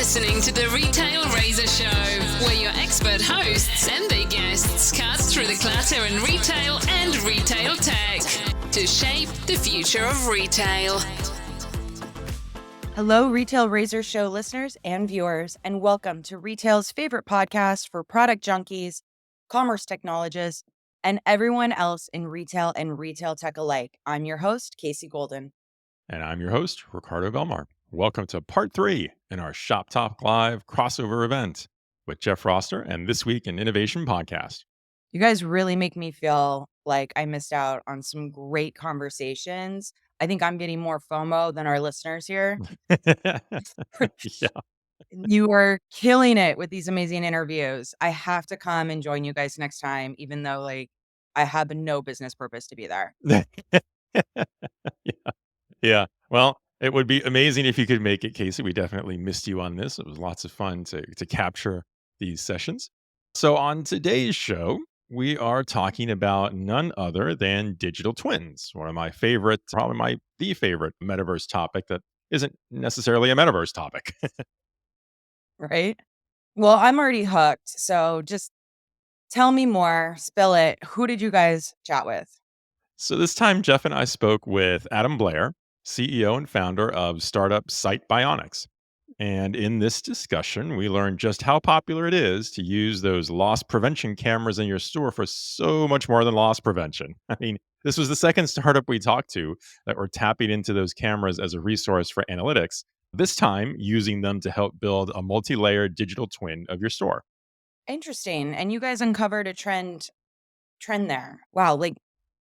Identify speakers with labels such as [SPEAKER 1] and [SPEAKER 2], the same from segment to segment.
[SPEAKER 1] listening to the Retail Razor Show, where your expert hosts and their guests cut through the clatter in retail and retail tech to shape the future of retail.
[SPEAKER 2] Hello, Retail Razor Show listeners and viewers, and welcome to retail's favorite podcast for product junkies, commerce technologists, and everyone else in retail and retail tech alike. I'm your host, Casey Golden.
[SPEAKER 3] And I'm your host, Ricardo Belmar. Welcome to part 3 in our ShopTalk Live crossover event with Jeff Roster and This Week in Innovation podcast.
[SPEAKER 2] You guys really make me feel like I missed out on some great conversations. I think I'm getting more FOMO than our listeners here.
[SPEAKER 3] Yeah.
[SPEAKER 2] You are killing it with these amazing interviews. I have to come and join you guys next time, even though I have no business purpose to be there.
[SPEAKER 3] Yeah. Well, it would be amazing if you could make it, Casey. We definitely missed you on this. It was lots of fun to capture these sessions. So on today's show, we are talking about none other than digital twins, one of my favorite, probably the favorite metaverse topic that isn't necessarily a metaverse topic.
[SPEAKER 2] Right? Well, I'm already hooked. So just tell me more, spill it. Who did you guys chat with?
[SPEAKER 3] So this time, Jeff and I spoke with Adam Blair, CEO and founder of startup site Bionics. And in this discussion, we learned just how popular it is to use those loss prevention cameras in your store for so much more than loss prevention. I mean, this was the second startup we talked to that were tapping into those cameras as a resource for analytics, this time using them to help build a multi-layered digital twin of your store.
[SPEAKER 2] Interesting. And you guys uncovered a trend there. Wow.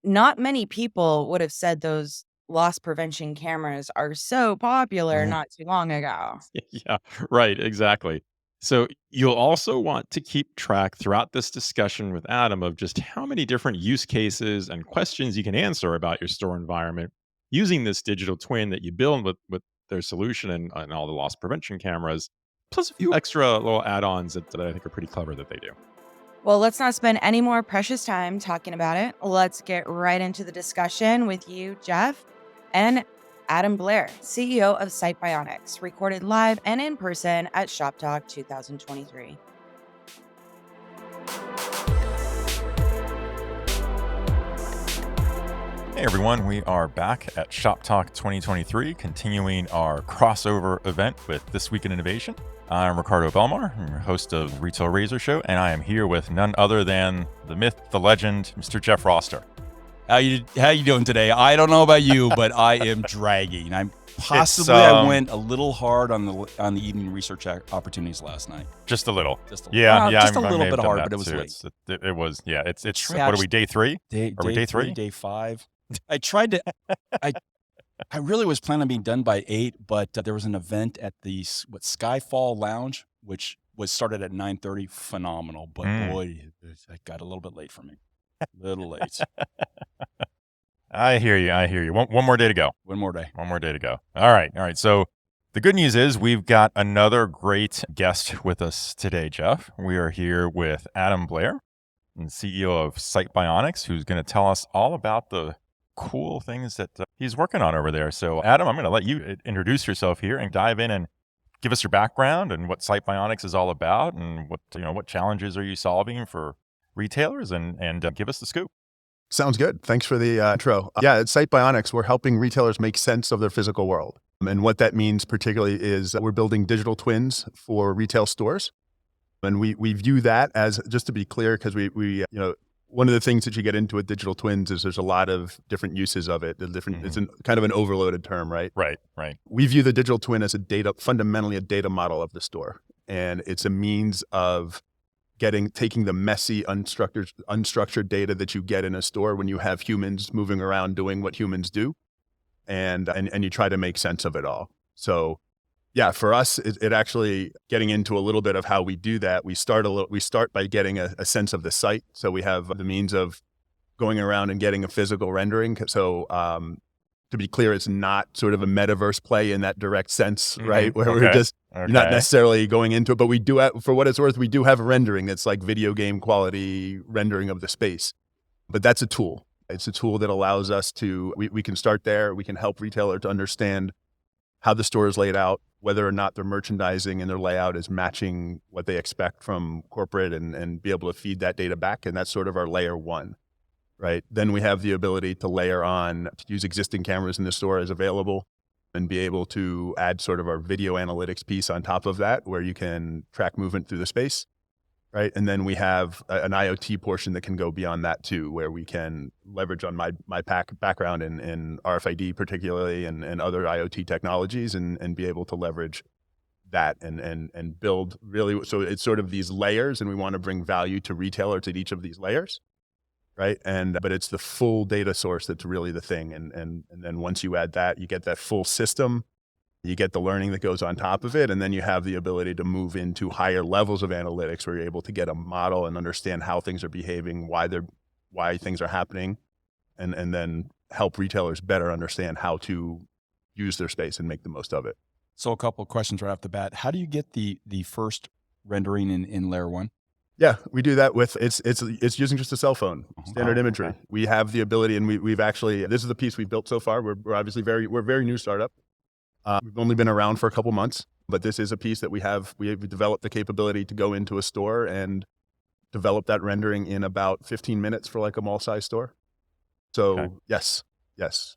[SPEAKER 2] Not many people would have said those loss prevention cameras are so popular not too long ago.
[SPEAKER 3] Yeah, right. Exactly. So you'll also want to keep track throughout this discussion with Adam of just how many different use cases and questions you can answer about your store environment using this digital twin that you build with their solution and all the loss prevention cameras, plus a few extra little add-ons that I think are pretty clever that they do.
[SPEAKER 2] Well, let's not spend any more precious time talking about it. Let's get right into the discussion with you, Jeff, and Adam Blair, CEO of Site Bionics, recorded live and in person at ShopTalk 2023.
[SPEAKER 4] Hey everyone, we are back at ShopTalk 2023, continuing our crossover event with This Week in Innovation. I'm Ricardo Belmar, I'm your host of Retail Razor Show, and I am here with none other than the myth, the legend, Mr. Jeff Roster.
[SPEAKER 5] How you doing today? I don't know about you, but I am dragging. I went a little hard on the evening research opportunities last night.
[SPEAKER 4] Just a little.
[SPEAKER 5] Yeah. Just
[SPEAKER 4] I
[SPEAKER 5] a little
[SPEAKER 4] may have
[SPEAKER 5] bit
[SPEAKER 4] done
[SPEAKER 5] hard,
[SPEAKER 4] that
[SPEAKER 5] but it was
[SPEAKER 4] too.
[SPEAKER 5] late.
[SPEAKER 4] It was. It's what are we, day 3? Are we day 3?
[SPEAKER 5] Day 5. I tried to. I really was planning on being done by 8, but there was an event at the Skyfall Lounge, which was started at 9:30. Phenomenal, but boy, it got a little bit late for me. A little late.
[SPEAKER 4] I hear you. One more day to go.
[SPEAKER 5] One more day to go.
[SPEAKER 4] All right. So the good news is we've got another great guest with us today, Jeff. We are here with Adam Blair, CEO of Site Bionics, who's going to tell us all about the cool things that he's working on over there. So Adam, I'm going to let you introduce yourself here and dive in and give us your background and what Site Bionics is all about and what challenges are you solving for retailers and give us the scoop.
[SPEAKER 6] Sounds good. Thanks for the intro. At Site Bionics, we're helping retailers make sense of their physical world. And what that means particularly is we're building digital twins for retail stores. And we view that as, just to be clear, because we one of the things that you get into with digital twins is there's a lot of different uses of it. It's kind of an overloaded term, right?
[SPEAKER 4] Right.
[SPEAKER 6] We view the digital twin as fundamentally a data model of the store. And it's a means of taking the messy, unstructured data that you get in a store when you have humans moving around doing what humans do, and you try to make sense of it all. So, for us, it actually getting into a little bit of how we do that. We start by getting a sense of the site. So we have the means of going around and getting a physical rendering. So to be clear, it's not sort of a metaverse play in that direct sense, right? Where we're just you're not necessarily going into it, but we do have, for what it's worth, we do have a rendering that's like video game quality rendering of the space. But that's a tool. It's a tool that allows us to, we can start there. We can help retailer to understand how the store is laid out, whether or not their merchandising and their layout is matching what they expect from corporate and be able to feed that data back. And that's sort of our layer one, right? Then we have the ability to layer on, to use existing cameras in the store as available and be able to add sort of our video analytics piece on top of that, where you can track movement through the space, right? And then we have an IoT portion that can go beyond that too, where we can leverage on my background in RFID particularly and other IoT technologies and be able to leverage that and build really. So it's sort of these layers, and we want to bring value to retailers at each of these layers, right? But it's the full data source that's really the thing. And then once you add that, you get that full system. You get the learning that goes on top of it, and then you have the ability to move into higher levels of analytics where you're able to get a model and understand how things are behaving, why things are happening, and then help retailers better understand how to use their space and make the most of it.
[SPEAKER 5] So a couple of questions right off the bat. How do you get the first rendering in layer one?
[SPEAKER 6] Yeah, we do that with it's using just a cell phone, standard imagery.
[SPEAKER 5] Okay.
[SPEAKER 6] We have the ability, and we've actually, this is the piece we've built so far. We're obviously we're a very new startup. We've only been around for a couple months, but this is a piece that we've developed the capability to go into a store and develop that rendering in about 15 minutes for like a mall size store. So
[SPEAKER 4] Okay.
[SPEAKER 6] yes.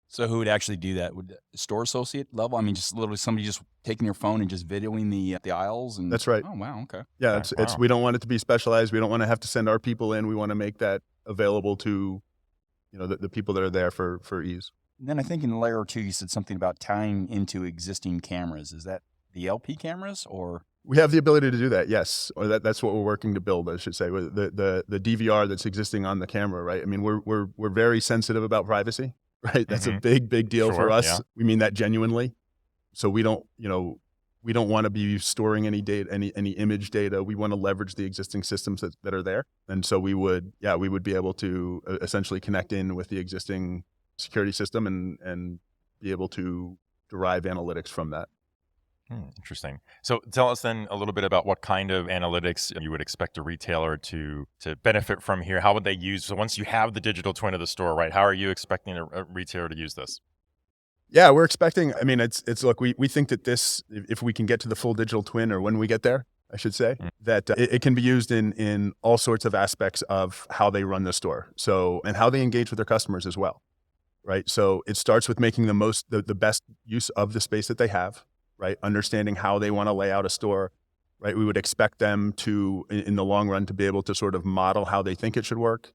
[SPEAKER 5] So who would actually do that? Would a store associate level? I mean, just literally somebody just taking their phone and just videoing the aisles? And
[SPEAKER 6] That's right.
[SPEAKER 5] Oh, wow. Okay.
[SPEAKER 6] Yeah,
[SPEAKER 4] Okay,
[SPEAKER 6] it's
[SPEAKER 4] wow.
[SPEAKER 6] we don't want it to be specialized. We don't want to have to send our people in. We want to make that available to, the people that are there for ease.
[SPEAKER 5] And then I think in layer two, you said something about tying into existing cameras. Is that the LP cameras or?
[SPEAKER 6] We have the ability to do that, yes. Or that's what we're working to build, I should say, with the DVR that's existing on the camera, right? I mean, we're very sensitive about privacy, right? That's a big deal for
[SPEAKER 4] Sure,
[SPEAKER 6] us.
[SPEAKER 4] yeah.
[SPEAKER 6] We mean that genuinely. So we don't want to be storing any data, any image data. We want to leverage the existing systems that are there. And so we would be able to essentially connect in with the existing security system and be able to derive analytics from that.
[SPEAKER 4] Interesting. So tell us then a little bit about what kind of analytics you would expect a retailer to benefit from here. How would they use, so once you have the digital twin of the store, right, how are you expecting a retailer to use this?
[SPEAKER 6] Yeah, we're expecting, I mean, it's look, we think that this, if we can get to the full digital twin, or when we get there, I should say, that it can be used in all sorts of aspects of how they run the store. So, and how they engage with their customers as well, right? So it starts with making the best use of the space that they have, right? Understanding how they want to lay out a store, right? We would expect them to, in the long run, to be able to sort of model how they think it should work,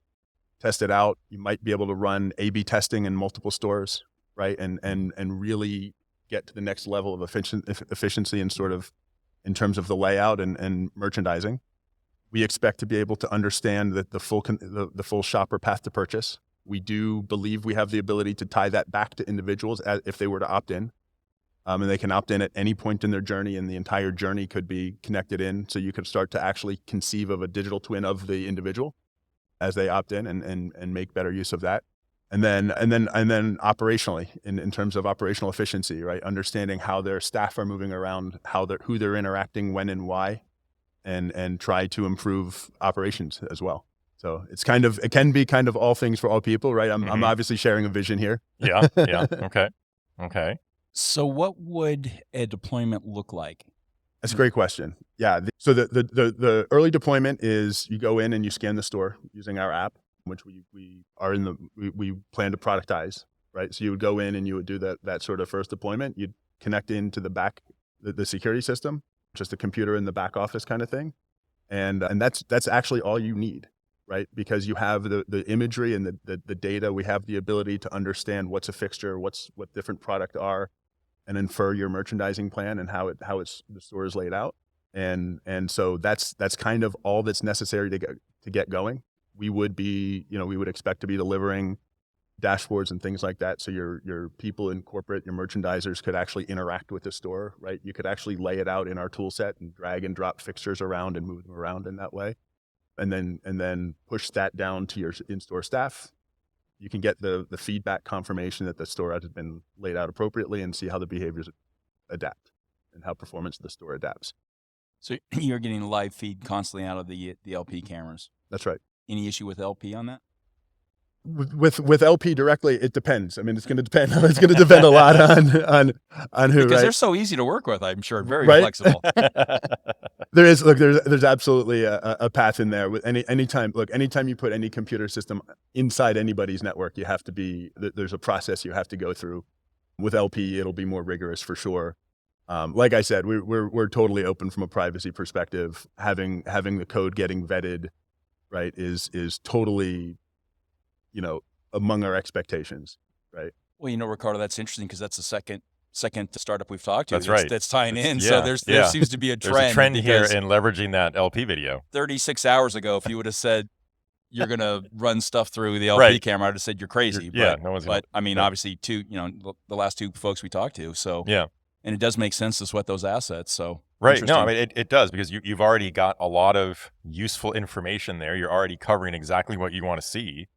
[SPEAKER 6] test it out. You might be able to run A/B testing in multiple stores, right? And really get to the next level of efficiency and sort of in terms of the layout and merchandising. We expect to be able to understand that the full shopper path to purchase. We do believe we have the ability to tie that back to individuals if they were to opt in. And they can opt in at any point in their journey, and the entire journey could be connected in. So you could start to actually conceive of a digital twin of the individual as they opt in and make better use of that. And then operationally, in terms of operational efficiency, right? Understanding how their staff are moving around, who they're interacting, when and why, and try to improve operations as well. So it can be kind of all things for all people, right? I'm obviously sharing a vision here.
[SPEAKER 4] Yeah. Okay.
[SPEAKER 5] So what would a deployment look like?
[SPEAKER 6] That's a great question. Yeah. So the early deployment is you go in and you scan the store using our app, which we plan to productize, right? So you would go in and you would do that sort of first deployment. You'd connect into the security system, just a computer in the back office kind of thing. And that's actually all you need, right? Because you have the imagery and the data. We have the ability to understand what's a fixture, what different product are, and infer your merchandising plan and how the store is laid out. And so that's kind of all that's necessary to get going. We would expect to be delivering dashboards and things like that. So your people in corporate, your merchandisers could actually interact with the store, right? You could actually lay it out in our tool set and drag and drop fixtures around and move them around in that way. And then push that down to your in-store staff. You can get the feedback confirmation that the store has been laid out appropriately and see how the behaviors adapt and how performance of the store adapts.
[SPEAKER 5] So you're getting live feed constantly out of the LP cameras.
[SPEAKER 6] That's right.
[SPEAKER 5] Any issue with LP on that?
[SPEAKER 6] With LP directly, it depends. I mean, it's going to depend. It's going to depend a lot on who,
[SPEAKER 5] Because
[SPEAKER 6] right?
[SPEAKER 5] they're so easy to work with, I'm sure, very
[SPEAKER 6] Right?
[SPEAKER 5] flexible.
[SPEAKER 6] There's absolutely a path in there. With anytime you put any computer system inside anybody's network, there's a process you have to go through. With LP, it'll be more rigorous for sure. Like I said, we're totally open from a privacy perspective. Having the code getting vetted, right, is totally, among our expectations, right?
[SPEAKER 5] Well, Ricardo, that's interesting because that's the second startup we've talked to.
[SPEAKER 4] That's right.
[SPEAKER 5] That's tying in.
[SPEAKER 4] Yeah,
[SPEAKER 5] So there seems to be a trend.
[SPEAKER 4] There's a trend here in leveraging that LP video.
[SPEAKER 5] 36 hours ago, if you would have said you're going to run stuff through the LP camera, I would have said you're crazy.
[SPEAKER 4] No one's
[SPEAKER 5] but
[SPEAKER 4] gonna,
[SPEAKER 5] I mean, obviously, the last two folks we talked to. So and it does make sense to sweat those assets. So
[SPEAKER 4] right. No, I mean it does because you've already got a lot of useful information there. You're already covering exactly what you want to see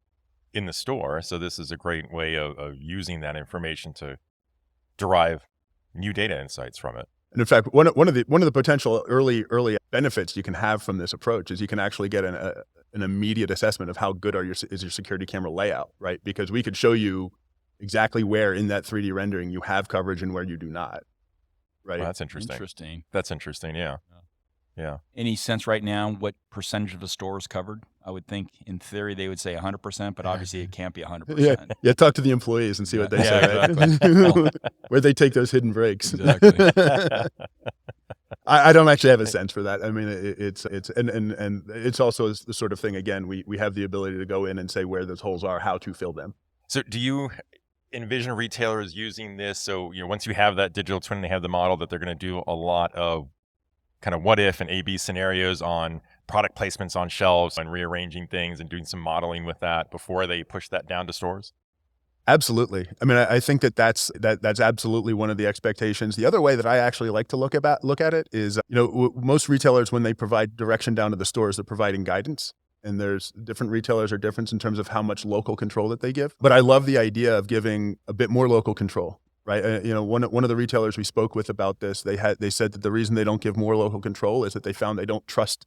[SPEAKER 4] in the store. So this is a great way of using that information to derive new data insights from it.
[SPEAKER 6] And in fact, one of the potential early benefits you can have from this approach is you can actually get an immediate assessment of how good is your security camera layout, right? Because we could show you exactly where in that 3D rendering you have coverage and where you do not, right?
[SPEAKER 4] Well, that's interesting. That's interesting. Yeah.
[SPEAKER 5] Any sense right now what percentage of the store is covered? I would think in theory they would say 100%, but obviously it can't be 100%.
[SPEAKER 6] Yeah. Talk to the employees and see what they say.
[SPEAKER 5] Exactly.
[SPEAKER 6] Where they take those hidden breaks.
[SPEAKER 5] Exactly.
[SPEAKER 6] I don't actually have a sense for that. I mean, it's it's also the sort of thing. Again, we have the ability to go in and say where those holes are, how to fill them.
[SPEAKER 4] So do you envision retailers using this? So once you have that digital twin, they have the model that they're going to do a lot of kind of what if and A/B scenarios on product placements on shelves and rearranging things and doing some modeling with that before they push that down to stores?
[SPEAKER 6] Absolutely. I mean, I think that's absolutely one of the expectations. The other way that I actually like to look at it is, most retailers, when they provide direction down to the stores, they're providing guidance. And there's different retailers are different in terms of how much local control that they give. But I love the idea of giving a bit more local control. Right. One of the retailers we spoke with about this, they said that the reason they don't give more local control is that they found they don't trust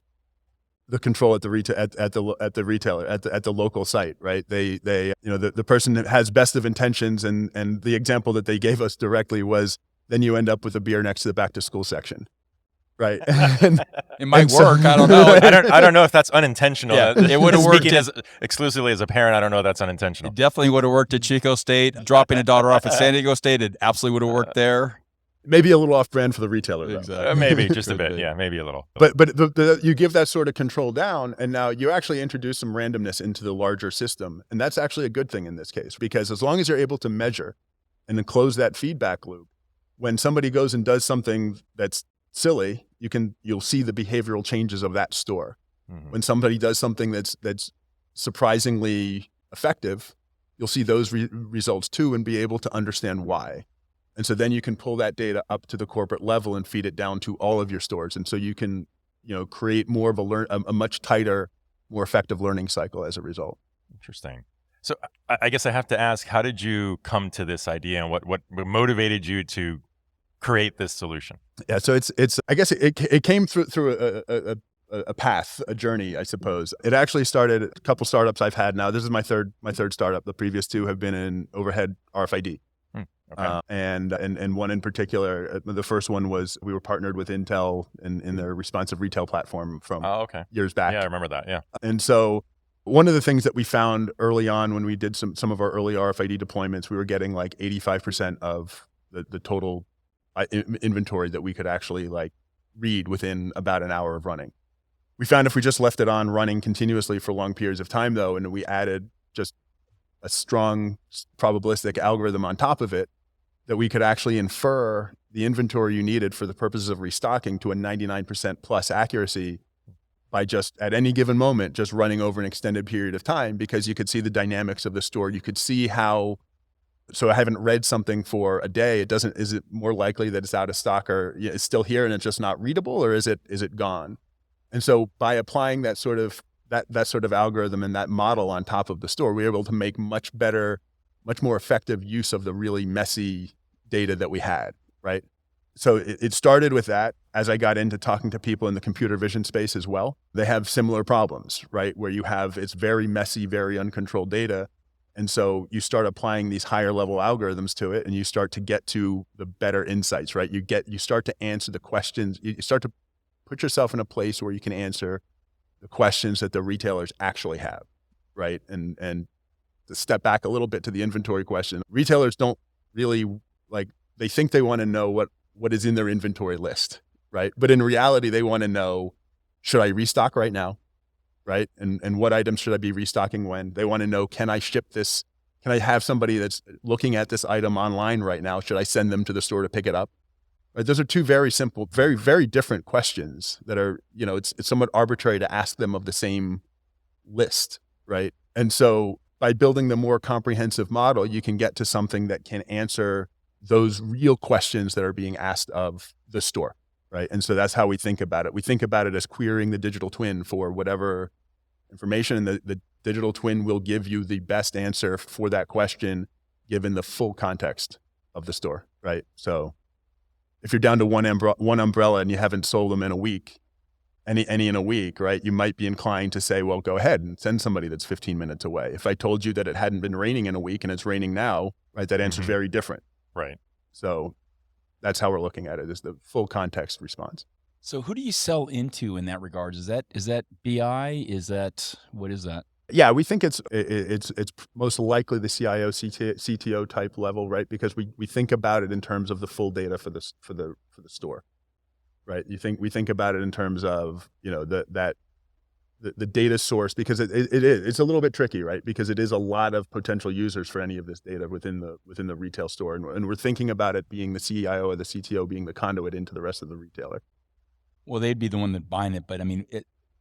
[SPEAKER 6] the control at the retailer at the local site. Right. The person that has best of intentions, and the example that they gave us directly was then you end up with a beer next to the back to school section. Right.
[SPEAKER 5] It might work. I don't know.
[SPEAKER 4] I don't know if that's unintentional.
[SPEAKER 5] Yeah, it would have worked.
[SPEAKER 4] Speaking exclusively as a parent, I don't know if that's unintentional.
[SPEAKER 5] It definitely would have worked at Chico State. Dropping a daughter off at San Diego State, it absolutely would have worked there.
[SPEAKER 6] Maybe a little off brand for the retailer, though.
[SPEAKER 5] Exactly.
[SPEAKER 4] Maybe just a bit. Yeah, maybe a little.
[SPEAKER 6] But you give that sort of control down, and now you actually introduce some randomness into the larger system. And that's actually a good thing in this case, because as long as you're able to measure and then close that feedback loop, when somebody goes and does something that's silly, you'll see the behavioral changes of that store. Mm-hmm. When somebody does something that's surprisingly effective, you'll see those results too, and be able to understand why. And so then you can pull that data up to the corporate level and feed it down to all of your stores. And so you can, create more of a much tighter, more effective learning cycle as a result.
[SPEAKER 4] Interesting. So I guess I have to ask, how did you come to this idea, and what motivated you to create this solution?
[SPEAKER 6] Yeah, so it's I guess it came through a path, a journey, I suppose. It actually started a couple startups I've had now. This is my third startup. The previous two have been in overhead RFID.
[SPEAKER 4] Okay.
[SPEAKER 6] And one in particular, the first one was we were partnered with Intel in their responsive retail platform from years back.
[SPEAKER 4] Yeah, I remember that. Yeah.
[SPEAKER 6] And so one of the things that we found early on when we did some of our early RFID deployments, we were getting like 85% of the total inventory that we could actually read within about an hour of running. We found if we just left it on running continuously for long periods of time, though, and we added just a strong probabilistic algorithm on top of it, that we could actually infer the inventory you needed for the purposes of restocking to a 99% plus accuracy by just at any given moment, just running over an extended period of time, because you could see the dynamics of the store. You could see how, so I haven't read something for a day. Is it more likely that it's out of stock, or it's still here and it's just not readable, or is it gone? And so by applying that sort of algorithm and that model on top of the store, we were able to make much more effective use of the really messy data that we had, right? So it started with that. As I got into talking to people in the computer vision space as well, they have similar problems, right? Where it's very messy, very uncontrolled data. And so you start applying these higher level algorithms to it, and you start to get to the better insights, right? You start to answer the questions. You start to put yourself in a place where you can answer the questions that the retailers actually have, right? And to step back a little bit to the inventory question, retailers don't really they think they want to know what is in their inventory list, right? But in reality, they want to know, should I restock right now, right? And what items should I be restocking when? They want to know, can I ship this? Can I have somebody that's looking at this item online right now? Should I send them to the store to pick it up? Right? Those are two very simple, very, very different questions that are, it's somewhat arbitrary to ask them of the same list, right? And so by building the more comprehensive model, you can get to something that can answer those real questions that are being asked of the store, right? And so that's how we think about it. We think about it as querying the digital twin for whatever information, and the digital twin will give you the best answer for that question given the full context of the store, right? So if you're down to one umbrella and you haven't sold them in a week, any in a week, right, you might be inclined to say, well, go ahead and send somebody that's 15 minutes away. If I told you that it hadn't been raining in a week and it's raining now, right, that answer's very different.
[SPEAKER 4] Right.
[SPEAKER 6] So that's how we're looking at it, is the full context response.
[SPEAKER 5] So who do you sell into in that regard? Is that BI? What is that?
[SPEAKER 6] Yeah, we think it's most likely the CIO, CTO type level, right? Because we think about it in terms of the full data for the store, right? We think about it in terms of the data source, because it's a little bit tricky, right? Because it is a lot of potential users for any of this data within the retail store, and we're thinking about it being the CIO or the CTO being the conduit into the rest of the retailer.
[SPEAKER 5] Well, they'd be the one that buying it, but I mean,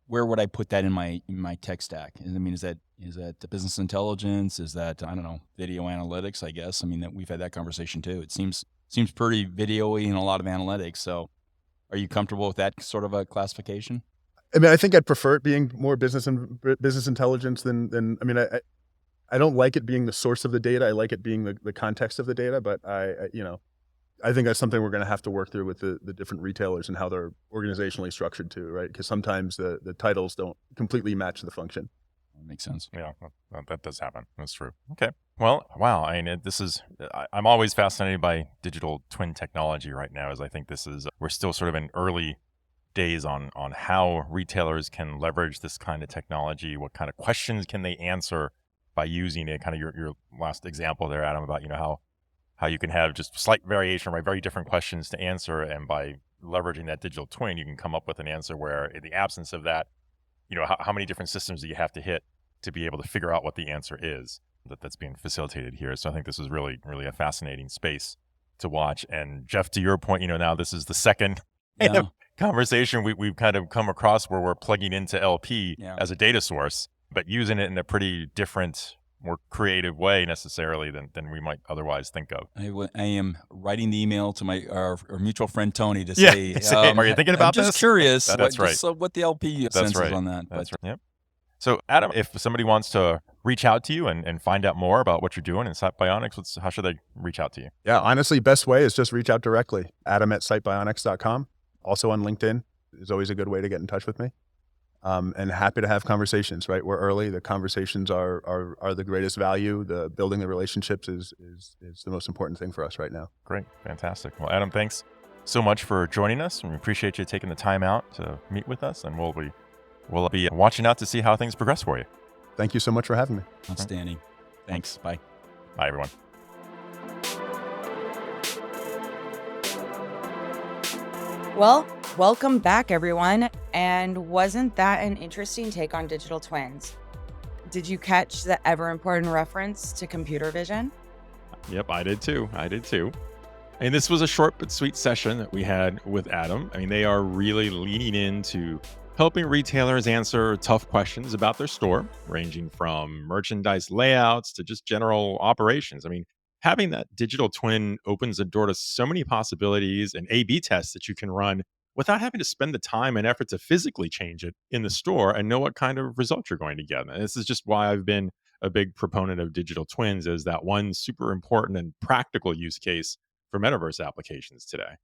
[SPEAKER 5] where would I put that in my tech stack? I mean, is that the business intelligence? Is that, I don't know, video analytics? I guess. I mean, that we've had that conversation too. It seems pretty video-y and a lot of analytics. So, are you comfortable with that sort of a classification?
[SPEAKER 6] I mean, I think I'd prefer it being more business intelligence than. I mean, I don't like it being the source of the data. I like it being the context of the data. But I think that's something we're going to have to work through with the different retailers and how they're organizationally structured too, right? Because sometimes the titles don't completely match the function.
[SPEAKER 5] That makes sense.
[SPEAKER 4] Yeah, that does happen. That's true. Okay. Well, wow. I mean, I'm always fascinated by digital twin technology right now, as I think we're still sort of in early days on how retailers can leverage this kind of technology. What kind of questions can they answer by using it? Kind of your last example there, Adam, about, how you can have just slight variation, right? Very different questions to answer. And by leveraging that digital twin, you can come up with an answer where, in the absence of that, how many different systems do you have to hit to be able to figure out what the answer is that's being facilitated here? So I think this is really, really a fascinating space to watch. And Jeff, to your point, now this is the second conversation we've kind of come across where we're plugging into LP as a data source, but using it in a pretty different, more creative way necessarily than we might otherwise think of.
[SPEAKER 5] I am writing the email to our mutual friend Tony to say,
[SPEAKER 4] are you thinking about
[SPEAKER 5] this? I'm just curious.
[SPEAKER 4] That's right.
[SPEAKER 5] So what the LP sense is on that.
[SPEAKER 4] That's right. Yep. So Adam, if somebody wants to reach out to you and find out more about what you're doing in Sight Bionics, how should they reach out to you?
[SPEAKER 6] Yeah, honestly, best way is just reach out directly. Adam@sightbionics.com. Also on LinkedIn is always a good way to get in touch with me. And happy to have conversations, right? We're early. The conversations are the greatest value. The building the relationships is the most important thing for us right now.
[SPEAKER 4] Great. Fantastic. Well, Adam, thanks so much for joining us. And we appreciate you taking the time out to meet with us. And we'll be watching out to see how things progress for you.
[SPEAKER 6] Thank you so much for having me.
[SPEAKER 5] Outstanding. Thanks. Bye.
[SPEAKER 4] Bye, everyone.
[SPEAKER 2] Well, welcome back, everyone. And wasn't that an interesting take on digital twins? Did you catch the ever important reference to computer vision?
[SPEAKER 3] Yep, I did too. And this was a short but sweet session that we had with Adam. I mean, they are really leaning into helping retailers answer tough questions about their store, ranging from merchandise layouts to just general operations. I mean, having that digital twin opens the door to so many possibilities and A/B tests that you can run without having to spend the time and effort to physically change it in the store and know what kind of results you're going to get. And this is just why I've been a big proponent of digital twins, is that one super important and practical use case for metaverse applications today.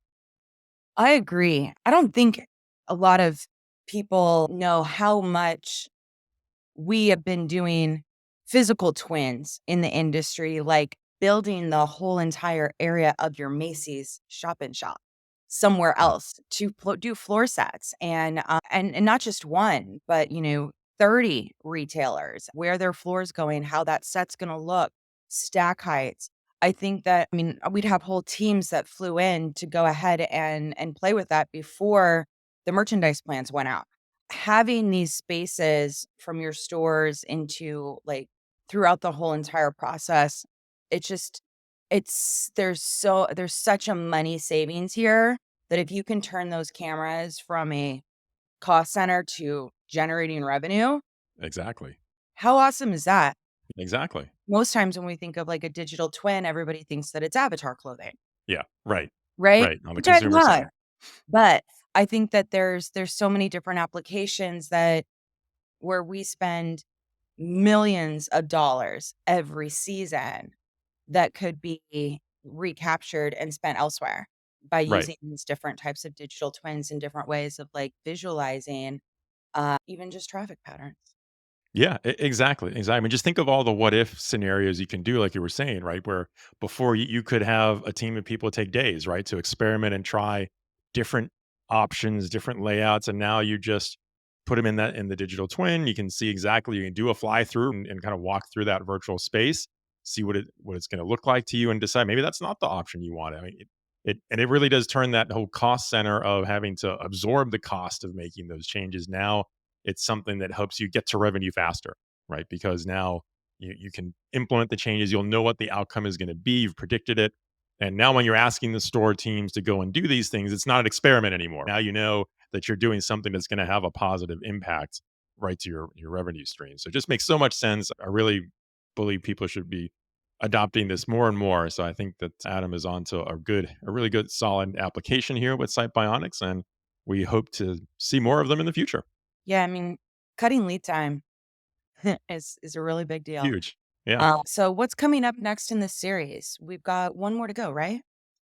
[SPEAKER 2] I agree. I don't think a lot of people know how much we have been doing physical twins in the industry, like building the whole entire area of your Macy's shop and shop somewhere else to do floor sets and not just one, but 30 retailers, where their floor's going, how that set's going to look, stack heights. I think that, we'd have whole teams that flew in to go ahead and play with that before the merchandise plans went out. Having these spaces from your stores into like throughout the whole entire process, there's such a money savings here that if you can turn those cameras from a cost center to generating revenue.
[SPEAKER 3] Exactly.
[SPEAKER 2] How awesome is that?
[SPEAKER 3] Exactly.
[SPEAKER 2] Most times when we think of like a digital twin, everybody thinks that it's avatar clothing.
[SPEAKER 3] Yeah. Right.
[SPEAKER 2] Right.
[SPEAKER 3] On the
[SPEAKER 2] Which I
[SPEAKER 3] consumer
[SPEAKER 2] love.
[SPEAKER 3] side.
[SPEAKER 2] But I think that there's so many different applications where we spend millions of dollars every season that could be recaptured and spent elsewhere by using these different types of digital twins and different ways of like visualizing even just traffic patterns.
[SPEAKER 3] Yeah, exactly. I mean, just think of all the what if scenarios you can do, like you were saying, right? Where before you could have a team of people take days, right, to experiment and try different options, different layouts, and now you just put them in the digital twin. You can see exactly. You can do a fly through and kind of walk through that virtual space, see what it's going to look like to you, and decide maybe that's not the option you want. I mean, it really does turn that whole cost center of having to absorb the cost of making those changes. Now it's something that helps you get to revenue faster, right? Because now you can implement the changes. You'll know what the outcome is going to be. You've predicted it. And now when you're asking the store teams to go and do these things, it's not an experiment anymore. Now you know that you're doing something that's going to have a positive impact right to your revenue stream. So it just makes so much sense. I really believe people should be adopting this more and more. So I think that Adam is onto a really good, solid application here with Site Bionics, and we hope to see more of them in the future.
[SPEAKER 2] Yeah, cutting lead time is a really big deal.
[SPEAKER 3] Huge. Yeah.
[SPEAKER 2] So what's coming up next in this series? We've got one more to go, right?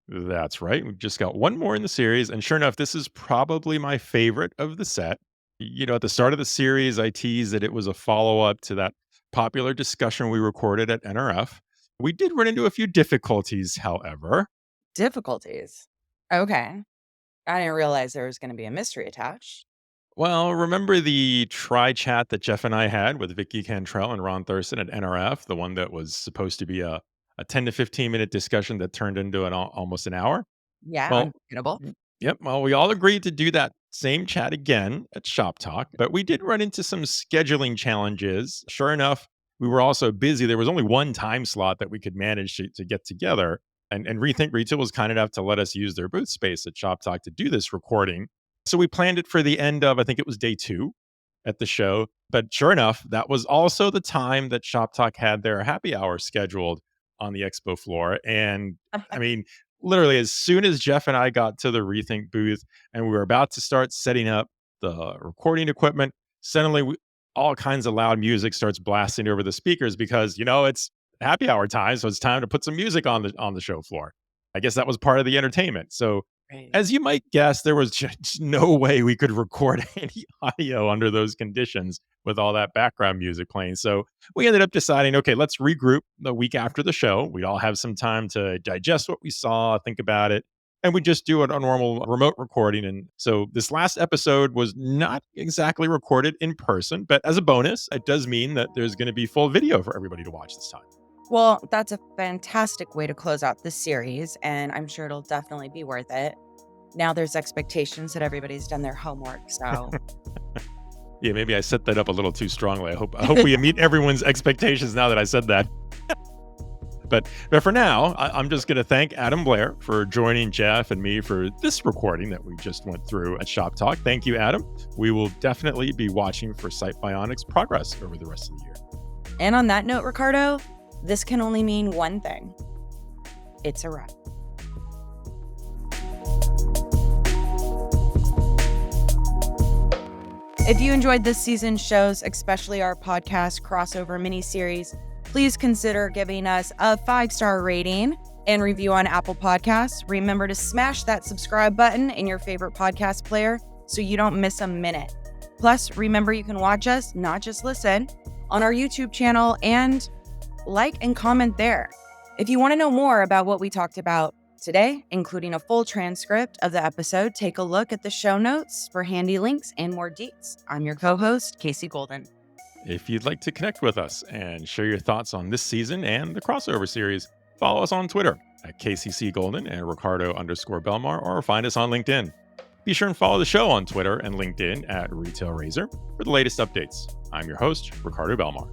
[SPEAKER 3] That's right. We've just got one more in the series. And sure enough, this is probably my favorite of the set. At the start of the series, I teased that it was a follow-up to that popular discussion we recorded at NRF. We did run into a few difficulties, however.
[SPEAKER 2] Difficulties? Okay. I didn't realize there was going to be a mystery attached.
[SPEAKER 3] Well, remember the tri-chat that Jeff and I had with Vicky Cantrell and Ron Thurston at NRF, the one that was supposed to be a 10 to 15-minute discussion that turned into almost an hour?
[SPEAKER 2] Yeah,
[SPEAKER 3] Well,
[SPEAKER 2] understandable.
[SPEAKER 3] Yep. Well, we all agreed to do that same chat again at ShopTalk, but we did run into some scheduling challenges. Sure enough, we were also busy. There was only one time slot that we could manage to get together. And Rethink Retail was kind enough to let us use their booth space at ShopTalk to do this recording. So we planned it for the end of, I think it was day 2 at the show. But sure enough, that was also the time that ShopTalk had their happy hour scheduled on the expo floor. And literally, as soon as Jeff and I got to the Rethink booth and we were about to start setting up the recording equipment, suddenly all kinds of loud music starts blasting over the speakers because, it's happy hour time. So it's time to put some music on the show floor. I guess that was part of the entertainment. So as you might guess, there was just no way we could record any audio under those conditions with all that background music playing. So we ended up deciding, okay, let's regroup the week after the show. We'd all have some time to digest what we saw, think about it, and we just do a normal remote recording. And so this last episode was not exactly recorded in person, but as a bonus, it does mean that there's going to be full video for everybody to watch this time.
[SPEAKER 2] Well, that's a fantastic way to close out this series, and I'm sure it'll definitely be worth it. Now there's expectations that everybody's done their homework, so...
[SPEAKER 3] Yeah, maybe I set that up a little too strongly. I hope we meet everyone's expectations now that I said that. But for now, I'm just going to thank Adam Blair for joining Jeff and me for this recording that we just went through at ShopTalk. Thank you, Adam. We will definitely be watching for Site Bionics progress over the rest of the year.
[SPEAKER 2] And on that note, Ricardo, this can only mean one thing. It's a wrap. If you enjoyed this season's shows, especially our podcast crossover mini-series, please consider giving us a 5-star rating and review on Apple Podcasts. Remember to smash that subscribe button in your favorite podcast player so you don't miss a minute. Plus, remember you can watch us, not just listen, on our YouTube channel and like and comment there. If you want to know more about what we talked about today, including a full transcript of the episode, take a look at the show notes for handy links and more deets. I'm your co-host, Casey Golden.
[SPEAKER 3] If you'd like to connect with us and share your thoughts on this season and the crossover series, follow us on Twitter at KCC Golden and Ricardo_Belmar, or find us on LinkedIn. Be sure and follow the show on Twitter and LinkedIn at Retail Razor for the latest updates. I'm your host, Ricardo Belmar.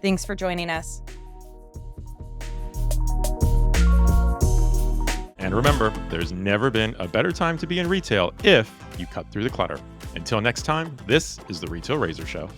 [SPEAKER 2] Thanks for joining us.
[SPEAKER 3] And remember, there's never been a better time to be in retail if you cut through the clutter. Until next time, this is the Retail Razor Show.